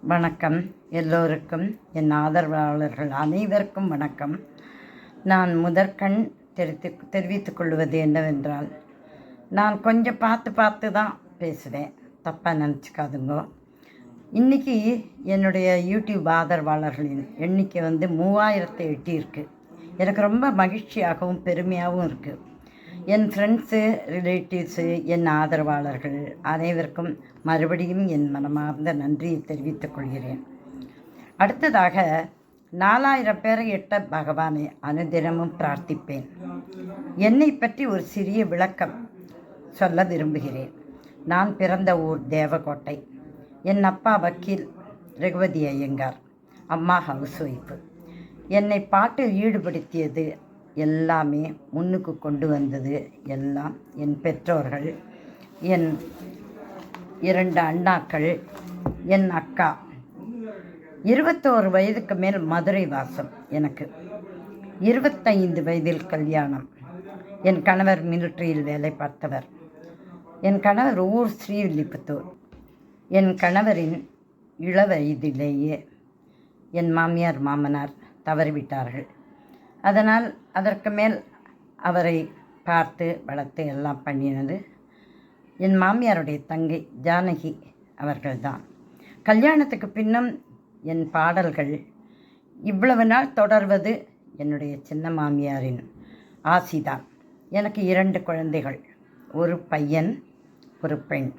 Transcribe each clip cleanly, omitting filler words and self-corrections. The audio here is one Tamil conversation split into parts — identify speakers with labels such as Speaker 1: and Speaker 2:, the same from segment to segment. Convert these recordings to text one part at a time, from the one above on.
Speaker 1: வணக்கம். எல்லோருக்கும், என் ஆதரவாளர்கள் அனைவருக்கும் வணக்கம். நான் முதற்கண் தெரிவித்துக் கொள்வது என்னவென்றால், நான் கொஞ்சம் பார்த்து தான் பேசுவேன், தப்பாக நினச்சிக்காதுங்கோ. இன்றைக்கி என்னுடைய யூடியூப் ஆதரவாளர்களின் எண்ணிக்கை 3000 எட்டியிருக்கு. எனக்கு ரொம்ப மகிழ்ச்சியாகவும் பெருமையாகவும் இருக்குது. என் ஃப்ரெண்ட்ஸு, ரிலேட்டிவ்ஸு, என் ஆதரவாளர்கள் அனைவருக்கும் மறுபடியும் என் மனமார்ந்த நன்றியை தெரிவித்துக் கொள்கிறேன். அடுத்ததாக 4000 பேரை எட்ட பகவானை அனுதினமும் பிரார்த்திப்பேன். என்னை பற்றி ஒரு சிறிய விளக்கம் சொல்ல விரும்புகிறேன். நான் பிறந்த ஊர் தேவக்கோட்டை. என் அப்பா வக்கீல் ரகுபதி ஐயங்கார், அம்மா ஹவுஸ் ஒய்ஃபு. என்னை பாட்டில் ஈடுபடுத்தியது எல்லாமே, முன்னுக்கு கொண்டு வந்தது எல்லாம் என் பெற்றோர்கள், என் 2 அண்ணாக்கள், என் அக்கா. 21 வயதுக்கு மேல் மதுரை வாசம். எனக்கு 25 வயதில் கல்யாணம். என் கணவர் மிலிட்ரியில் வேலை பார்த்தவர். என் கணவர் ஊர் ஸ்ரீவில்லிபுத்தூர். என் கணவரின் இளவயதிலேயே என் மாமியார் மாமனார் தவறிவிட்டார்கள். அதனால் அதற்கு மேல் அவரை பார்த்து வளர்த்து எல்லாம் பண்ணினது என் மாமியாருடைய தங்கை ஜானகி அவர்கள்தான். கல்யாணத்துக்கு பின்னும் என் பாடல்கள் இவ்வளவு நாள் தொடர்வது என்னுடைய சின்ன மாமியாரின் ஆசிதான். எனக்கு 2 குழந்தைகள், ஒரு பையன், ஒரு பெண்.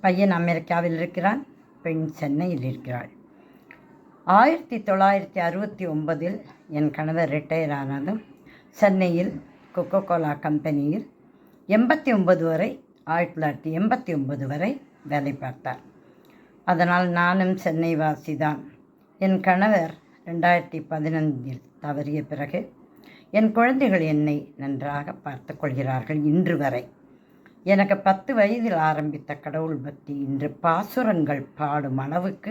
Speaker 1: பையன் அமெரிக்காவில் இருக்கிறான், பெண் சென்னையில் இருக்கிறாள். 1969 என் கணவர் ரிட்டையர் ஆனதும் சென்னையில் கொக்கோ கோலா கம்பெனியில் 89 வரை 1989 வரை வேலை பார்த்தார். அதனால் நானும் சென்னை வாசிதான். என் கணவர் 2015 தவறிய பிறகு என் குழந்தைகள் என்னை நன்றாக பார்த்து கொள்கிறார்கள் இன்று வரை. எனக்கு 10 வயதில் ஆரம்பித்த கடவுள் பக்தி இன்று பாசுரங்கள் பாடும் அளவுக்கு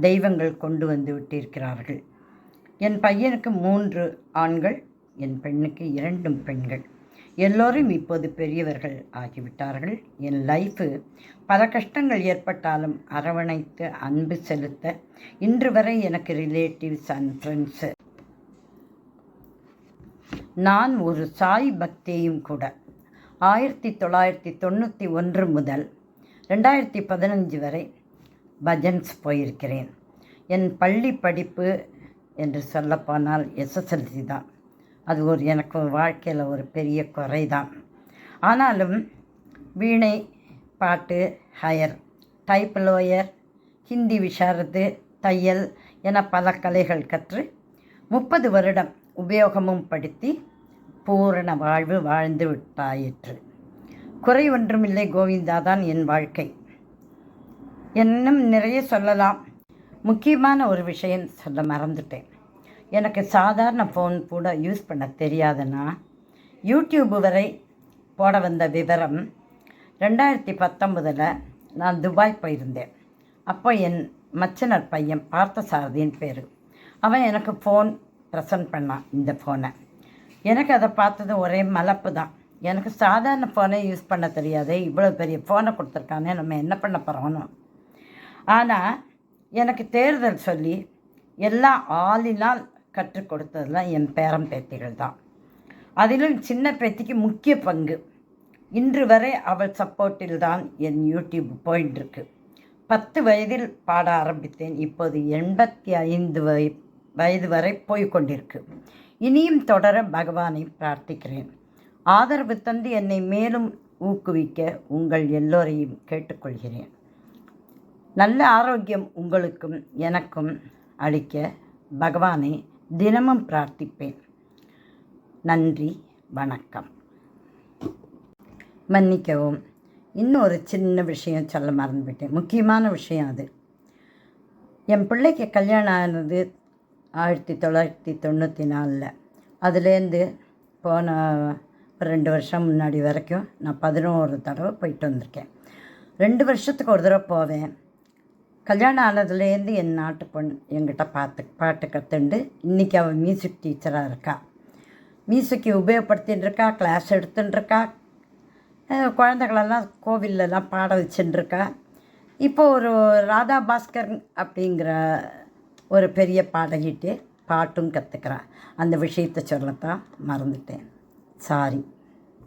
Speaker 1: தெய்வங்கள் கொண்டு வந்து விட்டிருக்கிறார்கள். என் பையனுக்கு 3 ஆண்கள், என் பெண்ணுக்கு 2 பெண்கள். எல்லோரும் இப்போது பெரியவர்கள் ஆகிவிட்டார்கள். என் லைஃபு பல கஷ்டங்கள் ஏற்பட்டாலும் அரவணைத்து அன்பு செலுத்த இன்று வரை எனக்கு ரிலேட்டிவ்ஸ் அண்ட் ஃப்ரெண்ட்ஸு. நான் ஒரு சாய் பக்தியும் கூட. 1991 முதல் 2015 வரை பஜன்ஸ் போயிருக்கிறேன். என் பள்ளி படிப்பு என்று சொல்லப்போனால் எஸ்எஸ்எல்சி தான். அது எனக்கு வாழ்க்கையில் ஒரு பெரிய குறை தான். ஆனாலும் வீணை, பாட்டு, ஹையர், டைப் லோயர், ஹிந்தி விஷாரது, தையல் என பல கலைகள் கற்று 30 வருடம் உபயோகமும் படுத்தி பூரண வாழ்வு வாழ்ந்து விட்டாயிற்று. குறை ஒன்றுமில்லை கோவிந்தா தான் என் வாழ்க்கை. இன்னும் நிறைய சொல்லலாம். முக்கியமான ஒரு விஷயம் சொல்ல மறந்துட்டேன். எனக்கு சாதாரண ஃபோன் கூட யூஸ் பண்ண தெரியாதுன்னா யூடியூப் வரை போட வந்த விவரம் 2019 நான் துபாய் போயிருந்தேன். அப்போ என் மச்சினர் பையன் பார்த்தசாரதின்னு பேர், அவன் எனக்கு ஃபோன் ப்ரெசன்ட் பண்ணான். இந்த ஃபோனை எனக்கு அதை பார்த்தது ஒரே மலப்பு தான். எனக்கு சாதாரண ஃபோனை யூஸ் பண்ண தெரியாது, இவ்வளோ பெரிய ஃபோனை கொடுத்துருக்கானே, நம்ம என்ன பண்ண போகிறோன்னு. ஆனால் எனக்கு தேர்தல் சொல்லி எல்லாம் ஆளினால் கற்றுக் கொடுத்ததெல்லாம் என் பேரம் பேத்திகள் தான். அதிலும் சின்ன பேத்திக்கு முக்கிய பங்கு. இன்று வரை அவள் சப்போர்ட்டில் தான் என் யூடியூப் போயிட்டுருக்கு. 10 வயதில் பாட ஆரம்பித்தேன். இப்போது 85 வயது வரை போய்கொண்டிருக்கு. இனியும் தொடர பகவானை பிரார்த்திக்கிறேன். ஆதரவு தந்து என்னை மேலும் ஊக்குவிக்க உங்கள் எல்லோரையும் கேட்டுக்கொள்கிறேன். நல்ல ஆரோக்கியம் உங்களுக்கும் எனக்கும் அளிக்க பகவானை தினமும் பிரார்த்திப்பேன். நன்றி, வணக்கம். மன்னிக்கவும், இன்னும் ஒரு சின்ன விஷயம் சொல்ல மறந்துவிட்டேன். முக்கியமான விஷயம் அது. என் பிள்ளைக்கு கல்யாணம் ஆனது 1994. அதுலேருந்து போன 2 வருஷம் முன்னாடி வரைக்கும் நான் 11 தடவை போயிட்டு வந்திருக்கேன். 2 வருஷத்துக்கு ஒரு தடவை போவேன். கல்யாணம் ஆனதுலேருந்து என் நாட்டு பொண்ணு என்கிட்ட பாட்டு கற்றுண்டு இன்றைக்கி அவள் மியூசிக் டீச்சராக இருக்கா. மியூசிக்கை உபயோகப்படுத்தின்னு இருக்கா, கிளாஸ் எடுத்துட்டுருக்கா, குழந்தைகளெல்லாம் கோவிலெல்லாம் பாட வச்சுட்டுருக்கா. இப்போ ஒரு ராதா பாஸ்கர் அப்படிங்கிற ஒரு பெரிய பாடகிட்டு பாட்டும் கற்றுக்கிறேன். அந்த விஷயத்தை சொல்லத்தான் மறந்துட்டேன். சாரி.